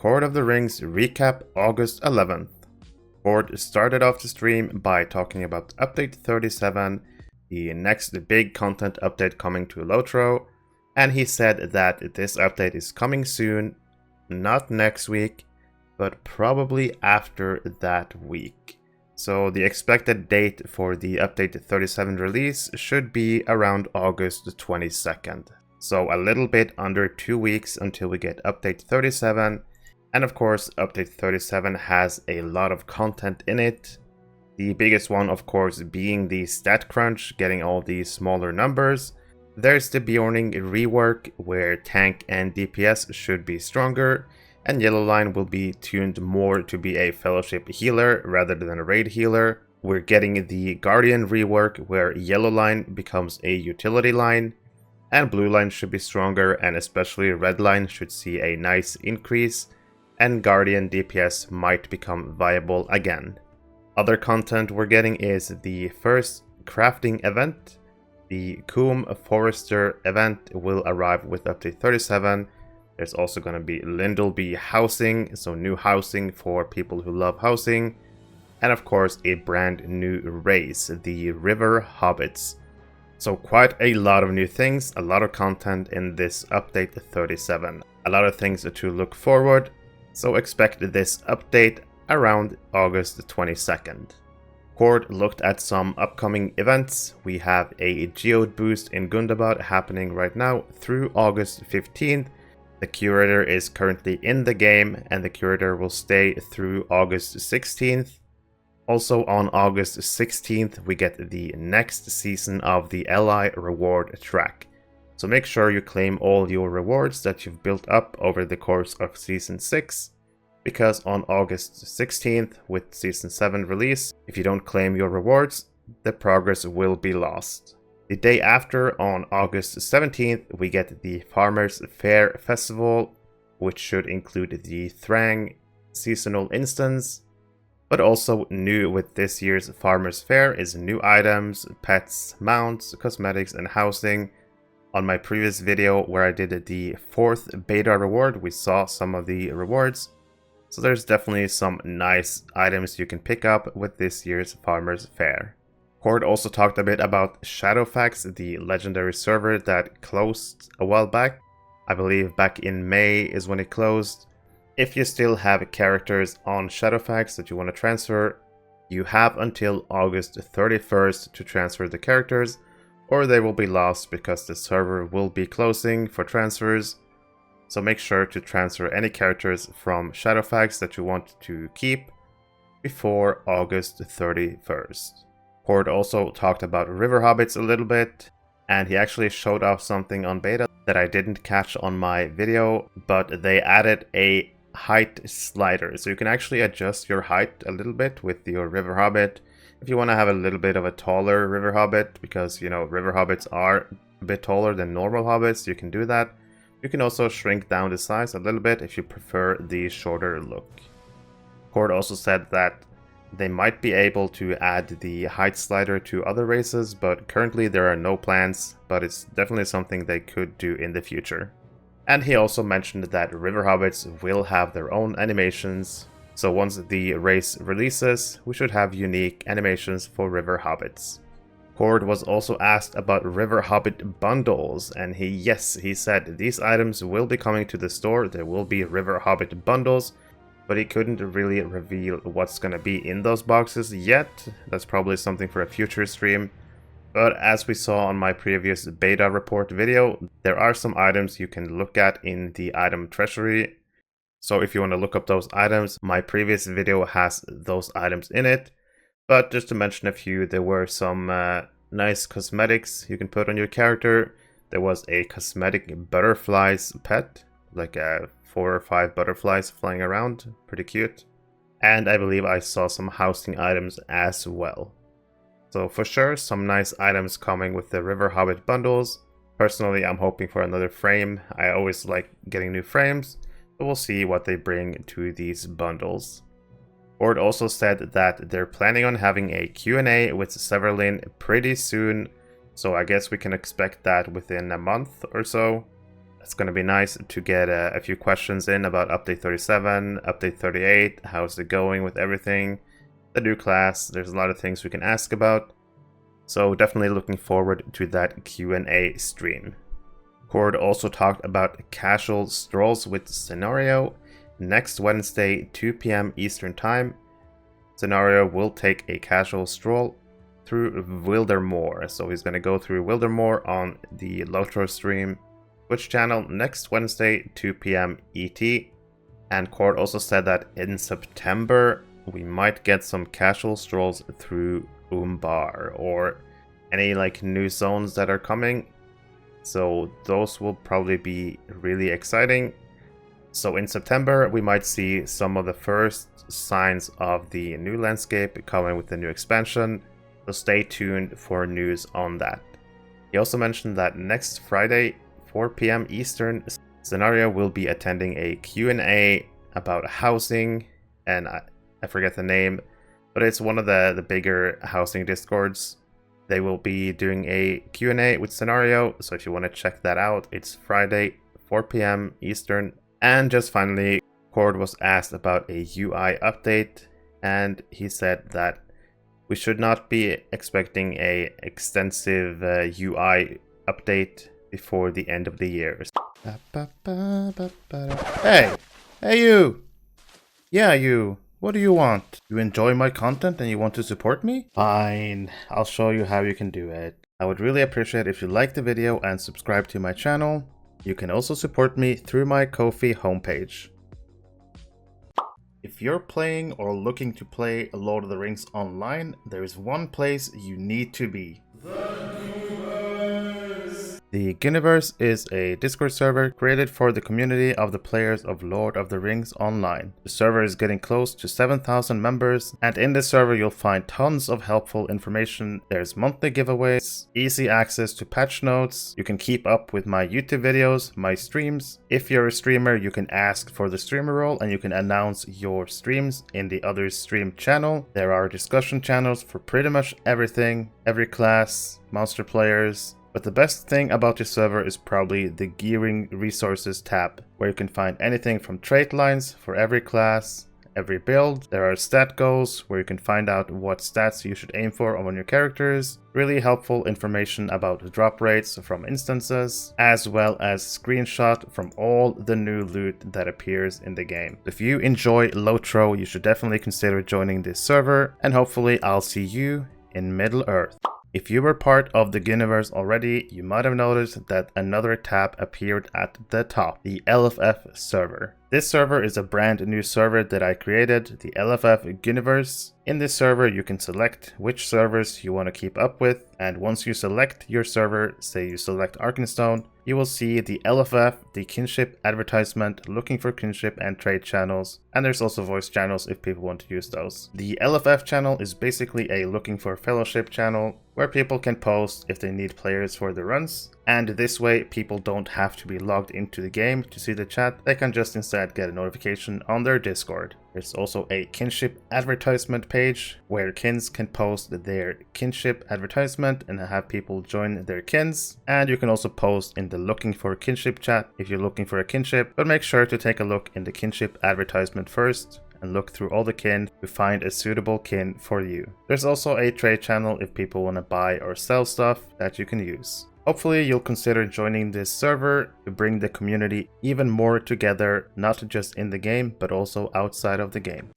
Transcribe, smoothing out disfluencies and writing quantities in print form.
Court of the Rings recap August 11th. Court started off the stream by talking about Update 37, the next big content update coming to LOTRO, and he said that this update is coming soon, not next week, but probably after that week. So the expected date for the Update 37 release should be around August 22nd. So a little bit under 2 weeks until we get Update 37. And of course, Update 37 has a lot of content in it. The biggest one, of course, being the stat crunch, getting all these smaller numbers. There's the Bjorning rework, where tank and DPS should be stronger, and Yellowline will be tuned more to be a Fellowship healer rather than a raid healer. We're getting the Guardian rework, where Yellowline becomes a utility line, and Blue Line should be stronger, and especially Red Line should see a nice increase, and Guardian DPS might become viable again. Other content we're getting is the first crafting event. The Coombe Forester event will arrive with Update 37. There's also going to be Lindleby housing, so new housing for people who love housing. And of course, a brand new race, the River-Hobbits. So quite a lot of new things, a lot of content in this Update 37. A lot of things to look forward. So expect this update around August 22nd. Court looked at some upcoming events. We have a Geode boost in Gundabad happening right now through August 15th. The Curator is currently in the game, and the Curator will stay through August 16th. Also on August 16th, we get the next season of the LI reward track. So make sure you claim all your rewards that you've built up over the course of Season 6, because on August 16th, with Season 7 release, if you don't claim your rewards, the progress will be lost. The day after, on August 17th, we get the Farmers Fair Festival, which should include the Thrang seasonal instance. But also new with this year's Farmers Fair is new items, pets, mounts, cosmetics, and housing. On my previous video where I did the 4th beta reward, we saw some of the rewards. So there's definitely some nice items you can pick up with this year's Farmers Fair. Court also talked a bit about Shadowfax, the legendary server that closed a while back. I believe back in May is when it closed. If you still have characters on Shadowfax that you want to transfer, you have until August 31st to transfer the characters, or they will be lost because the server will be closing for transfers. So make sure to transfer any characters from Shadowfax that you want to keep before August 31st. Court also talked about River-Hobbits a little bit, and he actually showed off something on beta that I didn't catch on my video, but they added a height slider. So you can actually adjust your height a little bit with your River-Hobbit. If you want to have a little bit of a taller River-Hobbit, because, you know, River-Hobbits are a bit taller than normal Hobbits, you can do that. You can also shrink down the size a little bit if you prefer the shorter look. Court also said that they might be able to add the height slider to other races, but currently there are no plans, but it's definitely something they could do in the future. And he also mentioned that River-Hobbits will have their own animations. So once the race releases, we should have unique animations for River-Hobbits. Court was also asked about River-Hobbit bundles, and he said these items will be coming to the store. There will be River-Hobbit bundles, but he couldn't really reveal what's going to be in those boxes yet. That's probably something for a future stream. But as we saw on my previous beta report video, there are some items you can look at in the item treasury. So if you want to look up those items, my previous video has those items in it. But just to mention a few, there were some nice cosmetics you can put on your character. There was a cosmetic butterflies pet, like 4 or 5 butterflies flying around, pretty cute. And I believe I saw some housing items as well. So for sure, some nice items coming with the River-Hobbit bundles. Personally, I'm hoping for another frame. I always like getting new frames, but we'll see what they bring to these bundles. Court also said that they're planning on having a Q&A with Severlin pretty soon, so I guess we can expect that within a month or so. It's going to be nice to get a few questions in about update 37, update 38, how's it going with everything, the new class. There's a lot of things we can ask about. So definitely looking forward to that Q&A stream. Cord also talked about casual strolls with Scenario next Wednesday, 2 PM Eastern Time. Scenario will take a casual stroll through Wildermoor. So he's going to go through Wildermoor on the LOTRO stream, Twitch channel next Wednesday, 2 PM ET. And Cord also said that in September, we might get some casual strolls through Umbar or any like new zones that are coming. So those will probably be really exciting. So in September, we might see some of the first signs of the new landscape coming with the new expansion. So stay tuned for news on that. He also mentioned that next Friday, 4 PM Eastern, Scenario will be attending a Q&A about housing, and I forget the name, but it's one of the bigger housing discords. They will be doing a Q&A with Scenario, so if you want to check that out, it's Friday, 4 PM Eastern. And just finally, Cord was asked about a UI update, and he said that we should not be expecting a extensive UI update before the end of the year. Hey! Hey you! Yeah, you! What do you want? You enjoy my content and you want to support me? Fine, I'll show you how you can do it. I would really appreciate if you like the video and subscribe to my channel. You can also support me through my Ko-fi homepage. If you're playing or looking to play Lord of the Rings online, there is one place you need to be. The Ghyniverse is a Discord server created for the community of the players of Lord of the Rings Online. The server is getting close to 7,000 members, and in this server you'll find tons of helpful information. There's monthly giveaways, easy access to patch notes, you can keep up with my YouTube videos, my streams. If you're a streamer, you can ask for the streamer role and you can announce your streams in the other stream channel. There are discussion channels for pretty much everything, every class, monster players. But the best thing about this server is probably the Gearing Resources tab, where you can find anything from trait lines for every class, every build. There are stat goals, where you can find out what stats you should aim for on your characters. Really helpful information about drop rates from instances, as well as screenshot from all the new loot that appears in the game. If you enjoy LOTRO, you should definitely consider joining this server, and hopefully I'll see you in Middle-earth. If you were part of the Ghyniverse already, you might have noticed that another tab appeared at the top, the LFF server. This server is a brand new server that I created, the LFF Ghyniverse. In this server, you can select which servers you want to keep up with, and once you select your server, say you select Arkenstone, you will see the LFF, the kinship advertisement, looking for kinship and trade channels, and there's also voice channels if people want to use those. The LFF channel is basically a looking for fellowship channel where people can post if they need players for the runs, and this way people don't have to be logged into the game to see the chat. They can just instead get a notification on their Discord. There's also a kinship advertisement page where kins can post their kinship advertisement and have people join their kins. And you can also post in the looking for kinship chat if you're looking for a kinship, but make sure to take a look in the kinship advertisement first and look through all the kin to find a suitable kin for you. There's also a trade channel if people want to buy or sell stuff that you can use. Hopefully you'll consider joining this server to bring the community even more together, not just in the game, but also outside of the game.